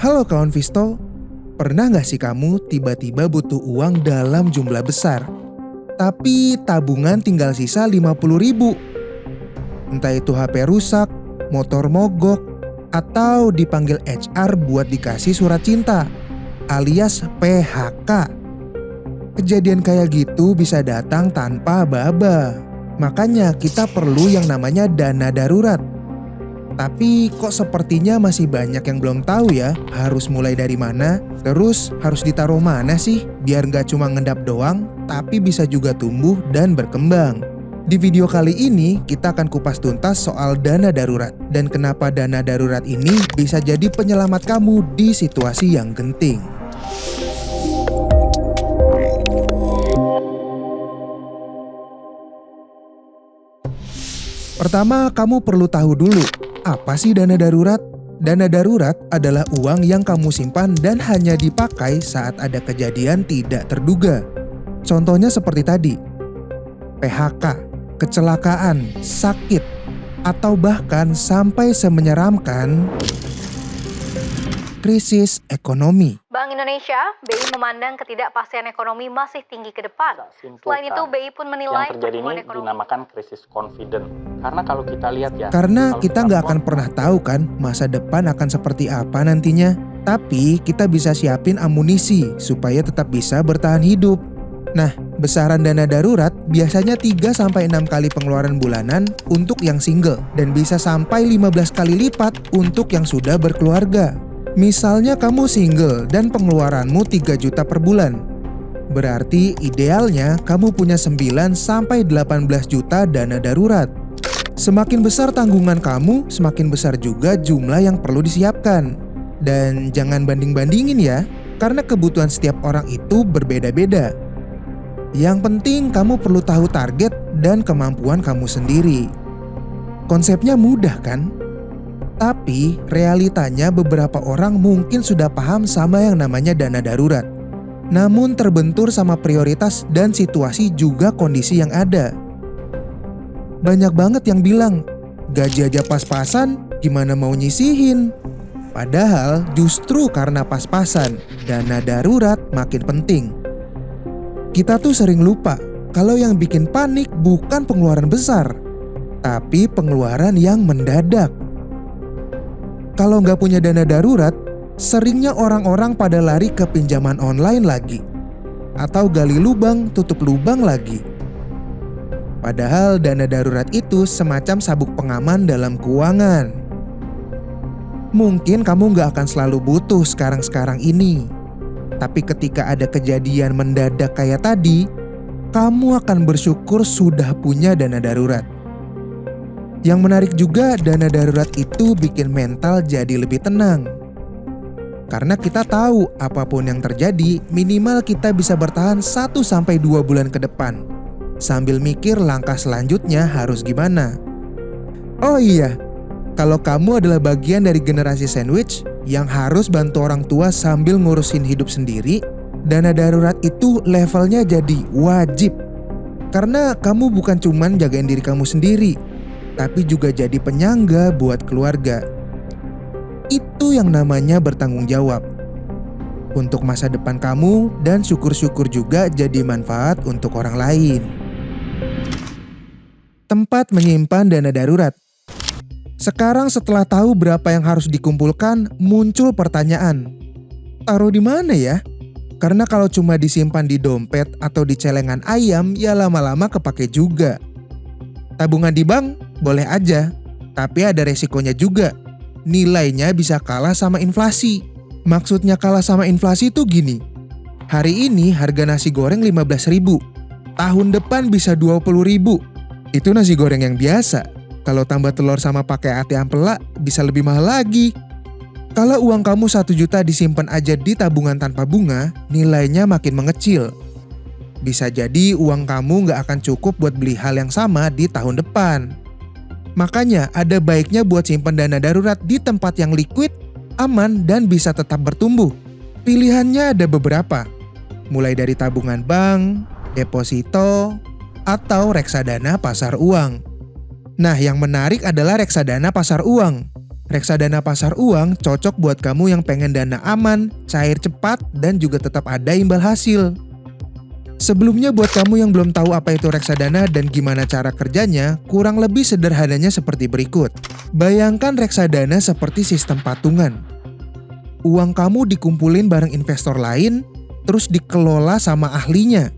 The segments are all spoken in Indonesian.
Halo kawan Visto, pernah gak sih kamu tiba-tiba butuh uang dalam jumlah besar, tapi tabungan tinggal sisa 50.000? Entah itu HP rusak, motor mogok, atau dipanggil HR buat dikasih surat cinta, alias PHK. Kejadian kayak gitu bisa datang tanpa aba-aba. Makanya kita perlu yang namanya dana darurat. Tapi kok sepertinya masih banyak yang belum tahu ya harus mulai dari mana, terus harus ditaruh mana sih biar nggak cuma ngendap doang, tapi bisa juga tumbuh dan berkembang. Di video kali ini kita akan kupas tuntas soal dana darurat dan kenapa dana darurat ini bisa jadi penyelamat kamu di situasi yang genting. Pertama, kamu perlu tahu dulu, apa sih dana darurat? Dana darurat adalah uang yang kamu simpan dan hanya dipakai saat ada kejadian tidak terduga. Contohnya seperti tadi, PHK, kecelakaan, sakit, atau bahkan sampai semenyeramkan krisis ekonomi. Bank Indonesia, BI memandang ketidakpastian ekonomi masih tinggi ke depan. Selain itu, BI pun menilai yang terjadi ini dinamakan krisis confident. Karena kalau kita lihat ya, karena kita nggak akan pernah tahu kan masa depan akan seperti apa nantinya. Tapi kita bisa siapin amunisi supaya tetap bisa bertahan hidup. Nah, besaran dana darurat biasanya 3-6 kali pengeluaran bulanan untuk yang single dan bisa sampai 15 kali lipat untuk yang sudah berkeluarga. Misalnya kamu single dan pengeluaranmu 3 juta per bulan. Berarti idealnya kamu punya 9-18 juta dana darurat. Semakin besar tanggungan kamu, semakin besar juga jumlah yang perlu disiapkan. Dan jangan banding-bandingin ya, karena kebutuhan setiap orang itu berbeda-beda. Yang penting kamu perlu tahu target dan kemampuan kamu sendiri. Konsepnya mudah kan? Tapi realitanya beberapa orang mungkin sudah paham sama yang namanya dana darurat. Namun terbentur sama prioritas dan situasi juga kondisi yang ada. Banyak banget yang bilang, gaji aja pas-pasan, gimana mau nyisihin? Padahal justru karena pas-pasan, dana darurat makin penting. Kita tuh sering lupa kalau yang bikin panik bukan pengeluaran besar, tapi pengeluaran yang mendadak. Kalau nggak punya dana darurat, seringnya orang-orang pada lari ke pinjaman online lagi. Atau gali lubang, tutup lubang lagi. Padahal dana darurat itu semacam sabuk pengaman dalam keuangan. Mungkin kamu nggak akan selalu butuh sekarang-sekarang ini. Tapi ketika ada kejadian mendadak kayak tadi, kamu akan bersyukur sudah punya dana darurat. Yang menarik juga, dana darurat itu bikin mental jadi lebih tenang. Karena kita tahu apapun yang terjadi, minimal kita bisa bertahan 1-2 bulan ke depan. Sambil mikir langkah selanjutnya harus gimana. Oh iya, kalau kamu adalah bagian dari generasi sandwich yang harus bantu orang tua sambil ngurusin hidup sendiri, dana darurat itu levelnya jadi wajib. Karena kamu bukan cuman jagain diri kamu sendiri, tapi juga jadi penyangga buat keluarga. Itu yang namanya bertanggung jawab untuk masa depan kamu dan syukur-syukur juga jadi manfaat untuk orang lain. Tempat menyimpan dana darurat. Sekarang setelah tahu berapa yang harus dikumpulkan, muncul pertanyaan. Taruh di mana ya? Karena kalau cuma disimpan di dompet atau di celengan ayam, ya lama-lama kepake juga. Tabungan di bank boleh aja, tapi ada resikonya juga. Nilainya bisa kalah sama inflasi. Maksudnya kalah sama inflasi tuh gini. Hari ini harga nasi goreng 15.000. Tahun depan bisa 20.000. Itu nasi goreng yang biasa. Kalau tambah telur sama pakai ati ampela bisa lebih mahal lagi. Kalau uang kamu 1 juta disimpan aja di tabungan tanpa bunga, nilainya makin mengecil. Bisa jadi uang kamu nggak akan cukup buat beli hal yang sama di tahun depan. Makanya ada baiknya buat simpan dana darurat di tempat yang liquid, aman, dan bisa tetap bertumbuh. Pilihannya ada beberapa, mulai dari tabungan bank, deposito, atau reksadana pasar uang. Nah, yang menarik adalah reksadana pasar uang. Reksadana pasar uang cocok buat kamu yang pengen dana aman, cair cepat, dan juga tetap ada imbal hasil. Sebelumnya buat kamu yang belum tahu apa itu reksadana dan gimana cara kerjanya, kurang lebih sederhananya seperti berikut. Bayangkan reksadana seperti sistem patungan. Uang kamu dikumpulin bareng investor lain, terus dikelola sama ahlinya.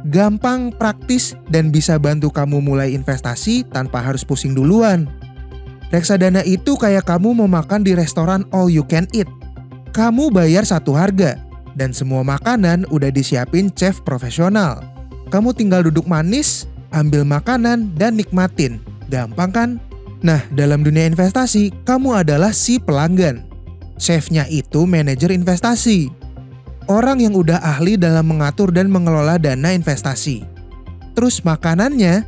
Gampang, praktis, dan bisa bantu kamu mulai investasi tanpa harus pusing duluan. Reksadana itu kayak kamu mau makan di restoran all you can eat. Kamu bayar satu harga, dan semua makanan udah disiapin chef profesional. Kamu tinggal duduk manis, ambil makanan, dan nikmatin. Gampang kan? Nah, dalam dunia investasi, kamu adalah si pelanggan. Chefnya itu manajer investasi. Orang yang udah ahli dalam mengatur dan mengelola dana investasi. Terus makanannya,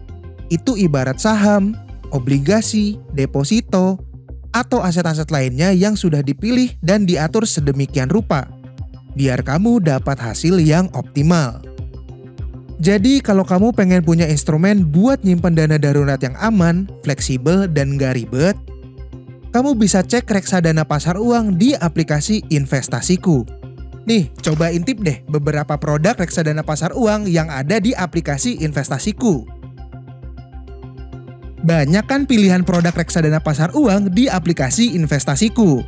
itu ibarat saham, obligasi, deposito, atau aset-aset lainnya yang sudah dipilih dan diatur sedemikian rupa, biar kamu dapat hasil yang optimal. Jadi kalau kamu pengen punya instrumen buat nyimpen dana darurat yang aman, fleksibel, dan gak ribet, kamu bisa cek reksadana pasar uang di aplikasi Investasiku. Nih, coba intip deh beberapa produk reksadana pasar uang yang ada di aplikasi Investasiku. Banyak kan pilihan produk reksadana pasar uang di aplikasi Investasiku.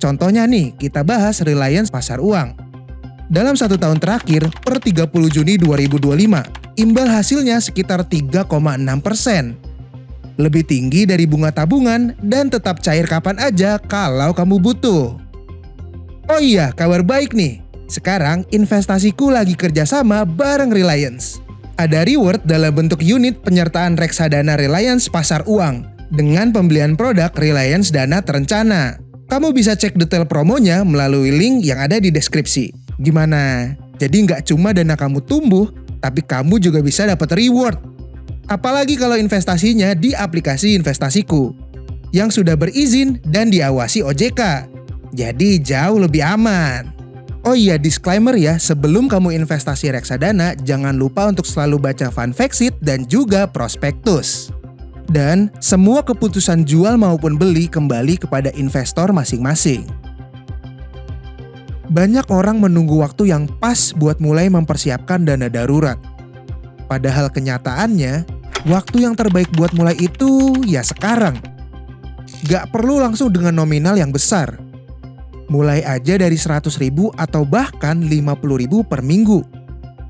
Contohnya nih, kita bahas Reliance Pasar Uang. Dalam 1 tahun terakhir, per 30 Juni 2025, imbal hasilnya sekitar 3,6%. Lebih tinggi dari bunga tabungan dan tetap cair kapan aja kalau kamu butuh. Oh iya, kabar baik nih. Sekarang Investasiku lagi kerjasama bareng Reliance. Ada reward dalam bentuk unit penyertaan reksadana Reliance Pasar Uang dengan pembelian produk Reliance Dana Terencana. Kamu bisa cek detail promonya melalui link yang ada di deskripsi. Gimana? Jadi nggak cuma dana kamu tumbuh, tapi kamu juga bisa dapat reward. Apalagi kalau investasinya di aplikasi Investasiku yang sudah berizin dan diawasi OJK. Jadi jauh lebih aman. Oh iya, disclaimer ya, sebelum kamu investasi reksadana, jangan lupa untuk selalu baca fun fact sheet dan juga prospektus. Dan semua keputusan jual maupun beli kembali kepada investor masing-masing. Banyak orang menunggu waktu yang pas buat mulai mempersiapkan dana darurat. Padahal kenyataannya, waktu yang terbaik buat mulai itu ya sekarang. Gak perlu langsung dengan nominal yang besar. Mulai aja dari 100.000 atau bahkan 50.000 per minggu.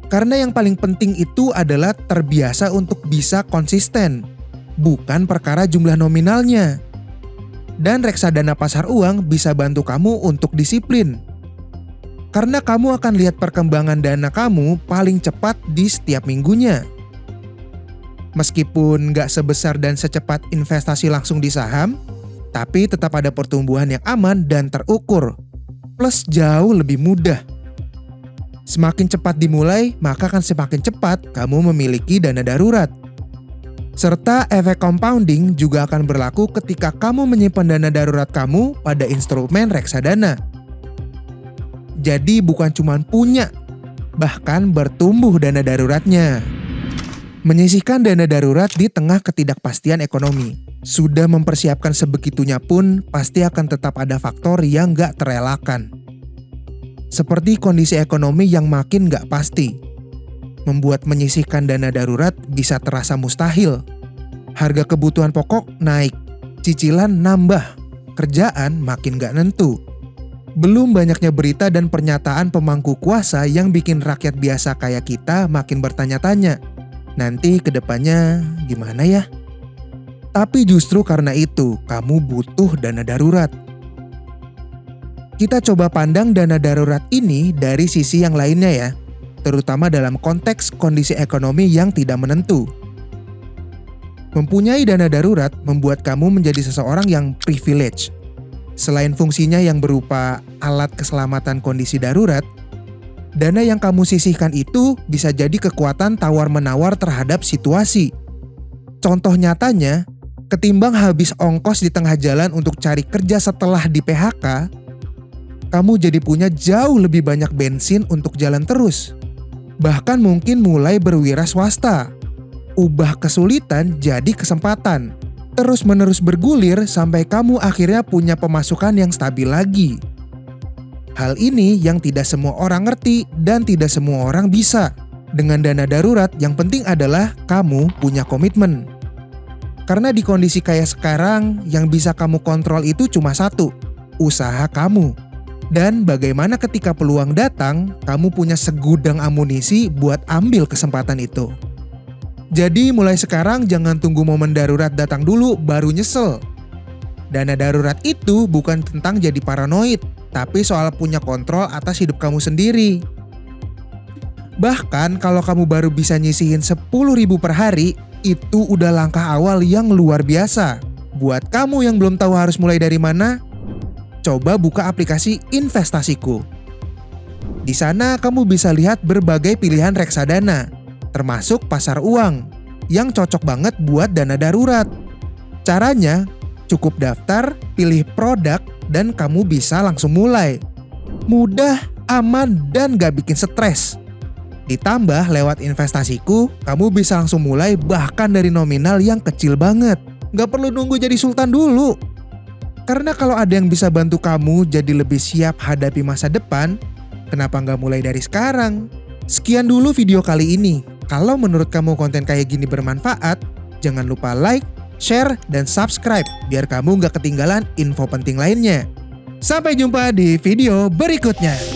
Karena yang paling penting itu adalah terbiasa untuk bisa konsisten, bukan perkara jumlah nominalnya. Dan reksadana pasar uang bisa bantu kamu untuk disiplin. Karena kamu akan lihat perkembangan dana kamu paling cepat di setiap minggunya. Meskipun nggak sebesar dan secepat investasi langsung di saham, tapi tetap ada pertumbuhan yang aman dan terukur, plus jauh lebih mudah. Semakin cepat dimulai, maka akan semakin cepat kamu memiliki dana darurat. Serta efek compounding juga akan berlaku ketika kamu menyimpan dana darurat kamu pada instrumen reksadana. Jadi bukan cuma punya, bahkan bertumbuh dana daruratnya. Menyisihkan dana darurat di tengah ketidakpastian ekonomi. Sudah mempersiapkan sebegitunya pun pasti akan tetap ada faktor yang gak terelakkan. Seperti kondisi ekonomi yang makin gak pasti. Membuat menyisihkan dana darurat bisa terasa mustahil. Harga kebutuhan pokok naik, cicilan nambah, kerjaan makin gak nentu. Belum banyaknya berita dan pernyataan pemangku kuasa yang bikin rakyat biasa kayak kita makin bertanya-tanya. Nanti kedepannya gimana ya? Tapi justru karena itu, kamu butuh dana darurat. Kita coba pandang dana darurat ini dari sisi yang lainnya ya, terutama dalam konteks kondisi ekonomi yang tidak menentu. Mempunyai dana darurat membuat kamu menjadi seseorang yang privilege. Selain fungsinya yang berupa alat keselamatan kondisi darurat, dana yang kamu sisihkan itu bisa jadi kekuatan tawar-menawar terhadap situasi. Contoh nyatanya, ketimbang habis ongkos di tengah jalan untuk cari kerja setelah di PHK, kamu jadi punya jauh lebih banyak bensin untuk jalan terus. Bahkan mungkin mulai berwira swasta. Ubah kesulitan jadi kesempatan. terus-menerus bergulir sampai kamu akhirnya punya pemasukan yang stabil lagi. Hal ini yang tidak semua orang ngerti dan tidak semua orang bisa. Dengan dana darurat, yang penting adalah kamu punya komitmen. Karena di kondisi kayak sekarang, yang bisa kamu kontrol itu cuma satu, usaha kamu. Dan bagaimana ketika peluang datang, kamu punya segudang amunisi buat ambil kesempatan itu. Jadi mulai sekarang jangan tunggu momen darurat datang dulu baru nyesel. Dana darurat itu bukan tentang jadi paranoid, tapi soal punya kontrol atas hidup kamu sendiri. Bahkan kalau kamu baru bisa nyisihin 10.000 per hari, itu udah langkah awal yang luar biasa. Buat kamu yang belum tahu harus mulai dari mana, coba buka aplikasi Investasiku. Di sana kamu bisa lihat berbagai pilihan reksadana, termasuk pasar uang, yang cocok banget buat dana darurat. Caranya, cukup daftar, pilih produk, dan kamu bisa langsung mulai. Mudah, aman, dan gak bikin stres. Ditambah lewat Investasiku, kamu bisa langsung mulai bahkan dari nominal yang kecil banget. Gak perlu nunggu jadi sultan dulu. Karena kalau ada yang bisa bantu kamu jadi lebih siap hadapi masa depan, kenapa gak mulai dari sekarang? Sekian dulu video kali ini. Kalau menurut kamu konten kayak gini bermanfaat, jangan lupa like, share, dan subscribe biar kamu gak ketinggalan info penting lainnya. Sampai jumpa di video berikutnya.